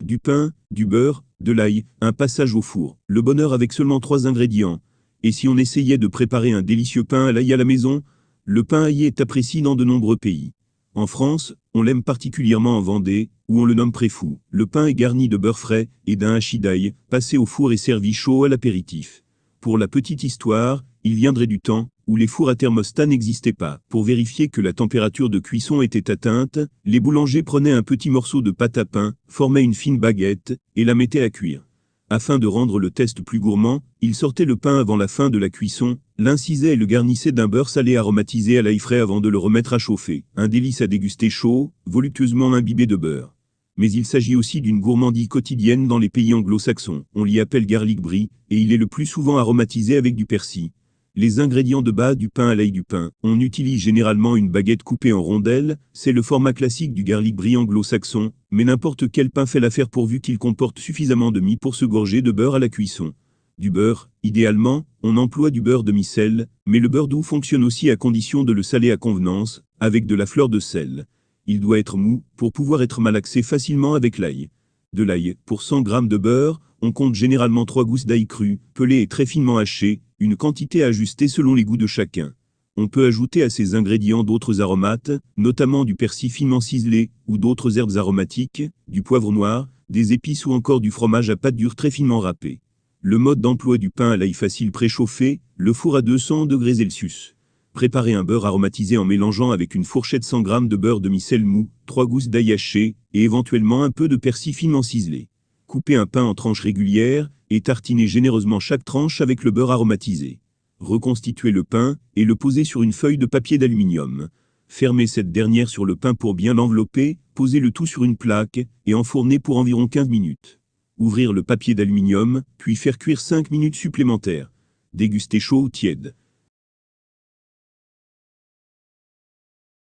du pain, du beurre, de l'ail, un passage au four. Le bonheur avec seulement 3 ingrédients. Et si on essayait de préparer un délicieux pain à l'ail à la maison? Le pain aillé est apprécié dans de nombreux pays. En France, on l'aime particulièrement en Vendée, où on le nomme préfou. Le pain est garni de beurre frais et d'un hachis d'ail, passé au four et servi chaud à l'apéritif. Pour la petite histoire, il viendrait du temps où les fours à thermostat n'existaient pas. Pour vérifier que la température de cuisson était atteinte, les boulangers prenaient un petit morceau de pâte à pain, formaient une fine baguette et la mettaient à cuire. Afin de rendre le test plus gourmand, ils sortaient le pain avant la fin de la cuisson, l'incisaient et le garnissaient d'un beurre salé aromatisé à l'ail frais avant de le remettre à chauffer. Un délice à déguster chaud, voluptueusement imbibé de beurre. Mais il s'agit aussi d'une gourmandise quotidienne dans les pays anglo-saxons. On l'y appelle garlic brie, et il est le plus souvent aromatisé avec du persil. Les ingrédients de base du pain à l'ail du pain. On utilise généralement une baguette coupée en rondelles, c'est le format classique du garlic brie anglo-saxon, mais n'importe quel pain fait l'affaire pourvu qu'il comporte suffisamment de mie pour se gorger de beurre à la cuisson. Du beurre, idéalement, on emploie du beurre demi-sel, mais le beurre doux fonctionne aussi à condition de le saler à convenance, avec de la fleur de sel. Il doit être mou, pour pouvoir être malaxé facilement avec l'ail. De l'ail, pour 100 g de beurre, on compte généralement 3 gousses d'ail cru, pelées et très finement hachées, une quantité à ajuster selon les goûts de chacun. On peut ajouter à ces ingrédients d'autres aromates, notamment du persil finement ciselé, ou d'autres herbes aromatiques, du poivre noir, des épices ou encore du fromage à pâte dure très finement râpé. Le mode d'emploi du pain à l'ail facile préchauffé, le four à 200 degrés Celsius. Préparez un beurre aromatisé en mélangeant avec une fourchette 100 g de beurre demi-sel mou, 3 gousses d'ail haché, et éventuellement un peu de persil finement ciselé. Coupez un pain en tranches régulières, et tartinez généreusement chaque tranche avec le beurre aromatisé. Reconstituez le pain, et le posez sur une feuille de papier d'aluminium. Fermez cette dernière sur le pain pour bien l'envelopper, posez le tout sur une plaque, et enfournez pour environ 15 minutes. Ouvrir le papier d'aluminium, puis faire cuire 5 minutes supplémentaires. Dégustez chaud ou tiède.